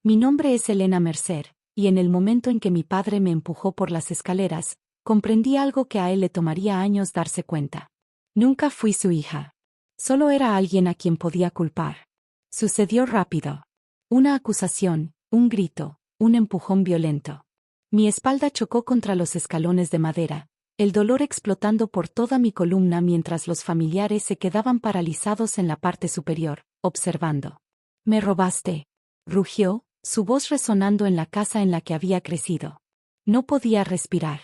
Mi nombre es Elena Mercer, y en el momento en que mi padre me empujó por las escaleras, comprendí algo que a él le tomaría años darse cuenta. Nunca fui su hija. Solo era alguien a quien podía culpar. Sucedió rápido. Una acusación, un grito, un empujón violento. Mi espalda chocó contra los escalones de madera, el dolor explotando por toda mi columna mientras los familiares se quedaban paralizados en la parte superior, observando. «¿Me robaste?», rugió, su voz resonando en la casa en la que había crecido. No podía respirar.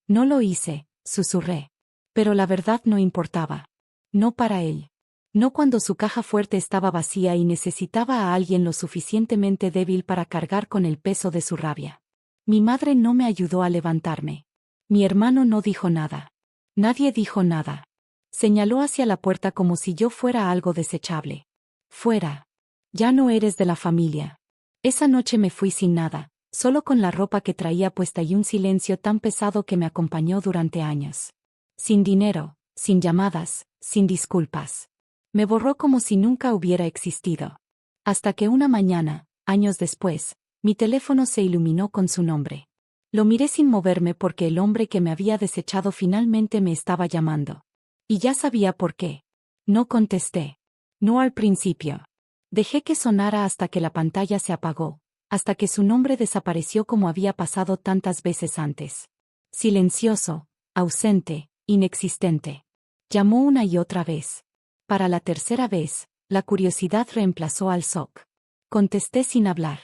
«No lo hice», susurré. Pero la verdad no importaba. No para él. No cuando su caja fuerte estaba vacía y necesitaba a alguien lo suficientemente débil para cargar con el peso de su rabia. Mi madre no me ayudó a levantarme. Mi hermano no dijo nada. Nadie dijo nada. Señaló hacia la puerta como si yo fuera algo desechable. «Fuera. Ya no eres de la familia». Esa noche me fui sin nada, solo con la ropa que traía puesta y un silencio tan pesado que me acompañó durante años. Sin dinero, sin llamadas, sin disculpas. Me borró como si nunca hubiera existido. Hasta que una mañana, años después, mi teléfono se iluminó con su nombre. Lo miré sin moverme porque el hombre que me había desechado finalmente me estaba llamando. Y ya sabía por qué. No contesté. No al principio. Dejé que sonara hasta que la pantalla se apagó, hasta que su nombre desapareció como había pasado tantas veces antes. Silencioso, ausente, inexistente. Llamó una y otra vez. Para la tercera vez, la curiosidad reemplazó al shock. Contesté sin hablar.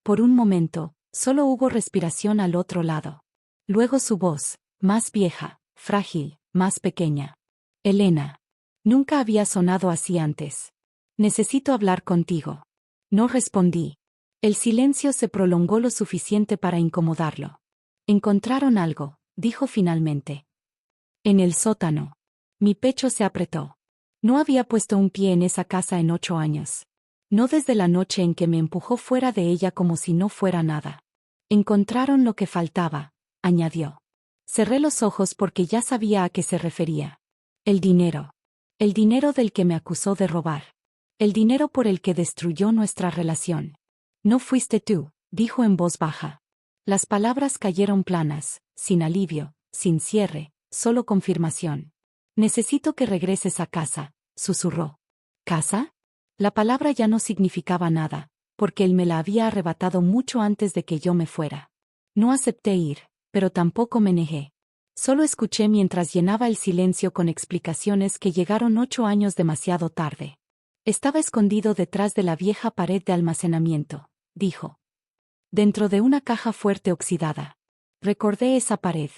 Por un momento, solo hubo respiración al otro lado. Luego su voz, más vieja, frágil, más pequeña. «Elena». Nunca había sonado así antes. «Necesito hablar contigo». No respondí. El silencio se prolongó lo suficiente para incomodarlo. «Encontraron algo», dijo finalmente. «En el sótano». Mi pecho se apretó. No había puesto un pie en esa casa en 8 años. No desde la noche en que me empujó fuera de ella como si no fuera nada. «Encontraron lo que faltaba», añadió. Cerré los ojos porque ya sabía a qué se refería. El dinero. El dinero del que me acusó de robar. El dinero por el que destruyó nuestra relación. «No fuiste tú», dijo en voz baja. Las palabras cayeron planas, sin alivio, sin cierre, solo confirmación. «Necesito que regreses a casa», susurró. ¿Casa? La palabra ya no significaba nada, porque él me la había arrebatado mucho antes de que yo me fuera. No acepté ir, pero tampoco me negué. Solo escuché mientras llenaba el silencio con explicaciones que llegaron 8 años demasiado tarde. «Estaba escondido detrás de la vieja pared de almacenamiento», dijo. «Dentro de una caja fuerte oxidada». Recordé esa pared.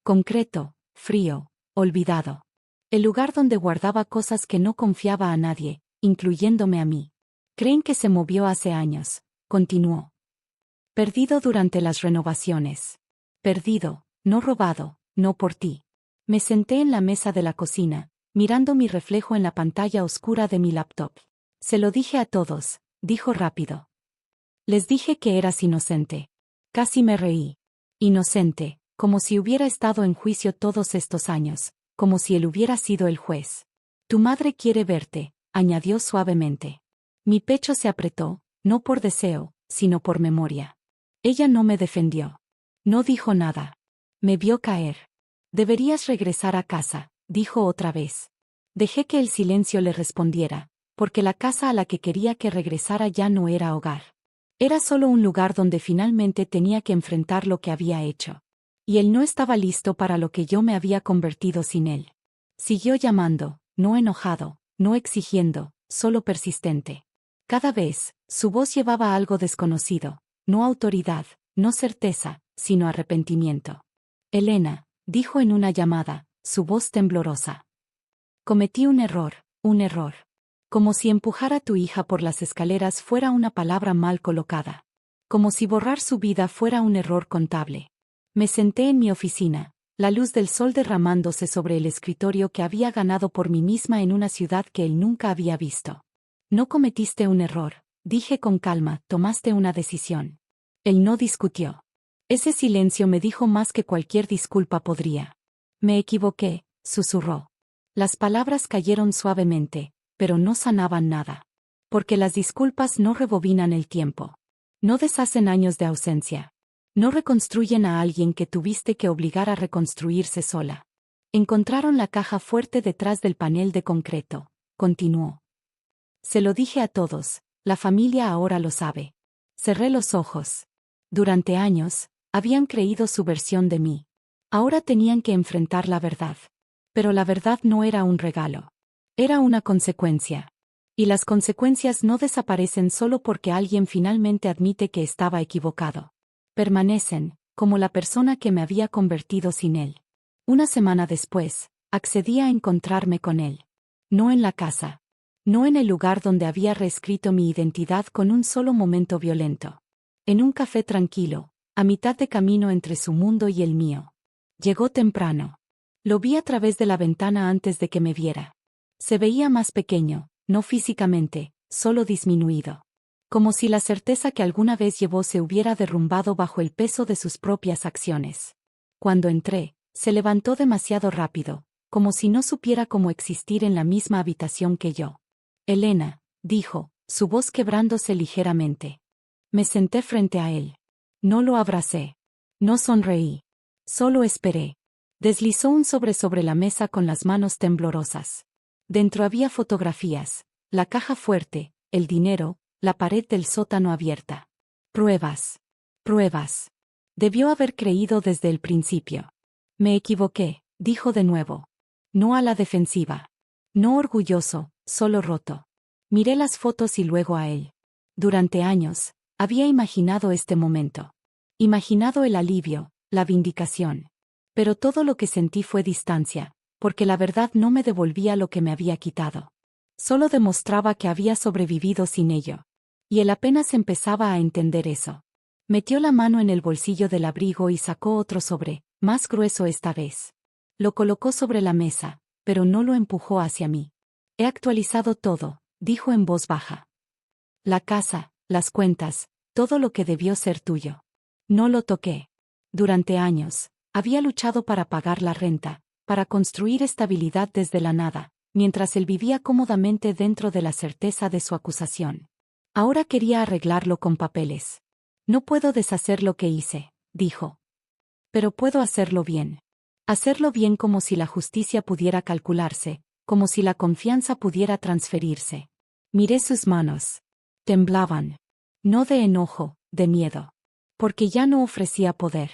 Concreto, frío, olvidado. El lugar donde guardaba cosas que no confiaba a nadie, incluyéndome a mí. «Creen que se movió hace años», continuó. «Perdido durante las renovaciones. Perdido, no robado, no por ti». Me senté en la mesa de la cocina, mirando mi reflejo en la pantalla oscura de mi laptop. «Se lo dije a todos», dijo rápido. «Les dije que eras inocente». Casi me reí. Inocente, como si hubiera estado en juicio todos estos años, como si él hubiera sido el juez. «Tu madre quiere verte», añadió suavemente. Mi pecho se apretó, no por deseo, sino por memoria. Ella no me defendió. No dijo nada. Me vio caer. «Deberías regresar a casa», dijo otra vez. Dejé que el silencio le respondiera, porque la casa a la que quería que regresara ya no era hogar. Era solo un lugar donde finalmente tenía que enfrentar lo que había hecho. Y él no estaba listo para lo que yo me había convertido sin él. Siguió llamando, no enojado, no exigiendo, solo persistente. Cada vez, su voz llevaba algo desconocido, no autoridad, no certeza, sino arrepentimiento. «Elena», dijo en una llamada, su voz temblorosa. «Cometí un error, un error. Como si empujar a tu hija por las escaleras fuera una palabra mal colocada. Como si borrar su vida fuera un error contable». Me senté en mi oficina, la luz del sol derramándose sobre el escritorio que había ganado por mí misma en una ciudad que él nunca había visto. «No cometiste un error», dije con calma, «tomaste una decisión». Él no discutió. Ese silencio me dijo más que cualquier disculpa podría. «Me equivoqué», susurró. Las palabras cayeron suavemente, pero no sanaban nada. Porque las disculpas no rebobinan el tiempo. No deshacen años de ausencia. No reconstruyen a alguien que tuviste que obligar a reconstruirse sola. Encontraron la caja fuerte detrás del panel de concreto, continuó. Se lo dije a todos, la familia ahora lo sabe. Cerré los ojos. Durante años, habían creído su versión de mí. Ahora tenían que enfrentar la verdad. Pero la verdad no era un regalo. Era una consecuencia. Y las consecuencias no desaparecen solo porque alguien finalmente admite que estaba equivocado. Permanecen, como la persona que me había convertido sin él. Una semana después, accedí a encontrarme con él. No en la casa. No en el lugar donde había reescrito mi identidad con un solo momento violento. En un café tranquilo, a mitad de camino entre su mundo y el mío. Llegó temprano. Lo vi a través de la ventana antes de que me viera. Se veía más pequeño, no físicamente, solo disminuido. Como si la certeza que alguna vez llevó se hubiera derrumbado bajo el peso de sus propias acciones. Cuando entré, se levantó demasiado rápido, como si no supiera cómo existir en la misma habitación que yo. Elena, dijo, su voz quebrándose ligeramente. Me senté frente a él. No lo abracé. No sonreí. Solo esperé. Deslizó un sobre la mesa con las manos temblorosas. Dentro había fotografías, la caja fuerte, el dinero, la pared del sótano abierta. Pruebas. Pruebas. Debió haber creído desde el principio. Me equivoqué, dijo de nuevo. No a la defensiva. No orgulloso, solo roto. Miré las fotos y luego a él. Durante años, había imaginado este momento. Imaginado el alivio, la vindicación. Pero todo lo que sentí fue distancia, porque la verdad no me devolvía lo que me había quitado. Solo demostraba que había sobrevivido sin ello. Y él apenas empezaba a entender eso. Metió la mano en el bolsillo del abrigo y sacó otro sobre, más grueso esta vez. Lo colocó sobre la mesa, pero no lo empujó hacia mí. He actualizado todo, dijo en voz baja. La casa, las cuentas, todo lo que debió ser tuyo. No lo toqué. Durante años, había luchado para pagar la renta, para construir estabilidad desde la nada, mientras él vivía cómodamente dentro de la certeza de su acusación. Ahora quería arreglarlo con papeles. No puedo deshacer lo que hice, dijo. Pero puedo hacerlo bien. Hacerlo bien como si la justicia pudiera calcularse, como si la confianza pudiera transferirse. Miré sus manos. Temblaban. No de enojo, de miedo. Porque ya no ofrecía poder.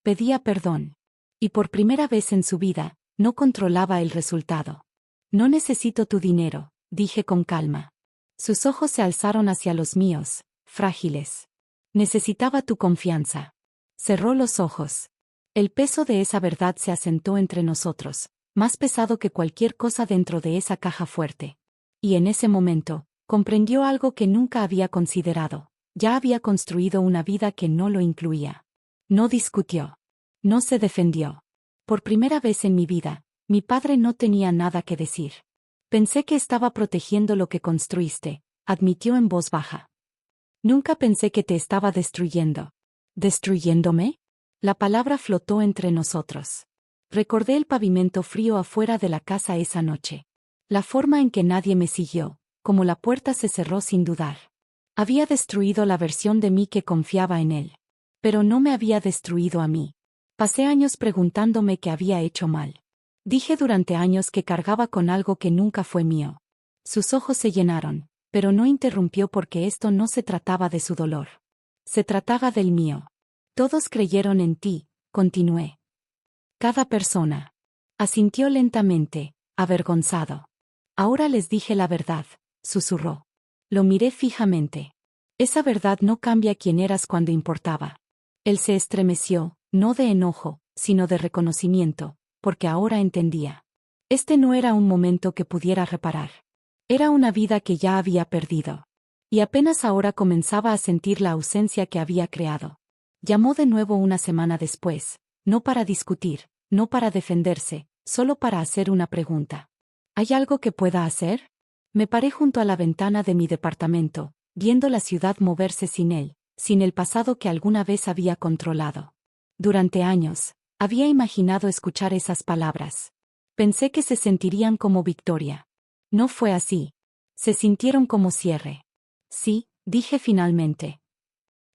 Pedía perdón. Y por primera vez en su vida, no controlaba el resultado. No necesito tu dinero, dije con calma. Sus ojos se alzaron hacia los míos, frágiles. Necesitaba tu confianza. Cerró los ojos. El peso de esa verdad se asentó entre nosotros, más pesado que cualquier cosa dentro de esa caja fuerte. Y en ese momento, comprendió algo que nunca había considerado. Ya había construido una vida que no lo incluía. No discutió. No se defendió. Por primera vez en mi vida, mi padre no tenía nada que decir. Pensé que estaba protegiendo lo que construiste, admitió en voz baja. Nunca pensé que te estaba destruyendo. ¿Destruyéndome? La palabra flotó entre nosotros. Recordé el pavimento frío afuera de la casa esa noche. La forma en que nadie me siguió, como la puerta se cerró sin dudar. Había destruido la versión de mí que confiaba en él. Pero no me había destruido a mí. Pasé años preguntándome qué había hecho mal. Dije durante años que cargaba con algo que nunca fue mío. Sus ojos se llenaron, pero no interrumpió porque esto no se trataba de su dolor. Se trataba del mío. Todos creyeron en ti, continué. Cada persona. Asintió lentamente, avergonzado. Ahora les dije la verdad, susurró. Lo miré fijamente. Esa verdad no cambia quién eras cuando importaba. Él se estremeció, no de enojo, sino de reconocimiento, porque ahora entendía. Este no era un momento que pudiera reparar. Era una vida que ya había perdido. Y apenas ahora comenzaba a sentir la ausencia que había creado. Llamó de nuevo una semana después, no para discutir, no para defenderse, solo para hacer una pregunta. ¿Hay algo que pueda hacer? Me paré junto a la ventana de mi departamento, viendo la ciudad moverse sin él, sin el pasado que alguna vez había controlado. Durante años, había imaginado escuchar esas palabras. Pensé que se sentirían como victoria. No fue así. Se sintieron como cierre. Sí, dije finalmente.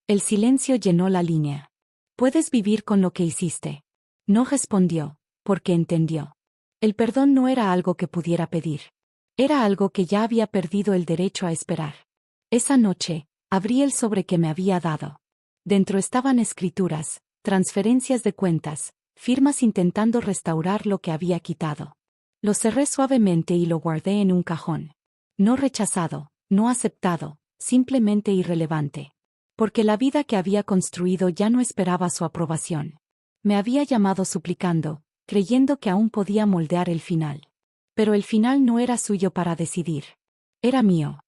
El silencio llenó la línea. ¿Puedes vivir con lo que hiciste? No respondió, porque entendió. El perdón no era algo que pudiera pedir. Era algo que ya había perdido el derecho a esperar. Esa noche, abrí el sobre que me había dado. Dentro estaban escrituras, transferencias de cuentas, firmas intentando restaurar lo que había quitado. Lo cerré suavemente y lo guardé en un cajón. No rechazado, no aceptado, simplemente irrelevante. Porque la vida que había construido ya no esperaba su aprobación. Me había llamado suplicando, creyendo que aún podía moldear el final. Pero el final no era suyo para decidir. Era mío.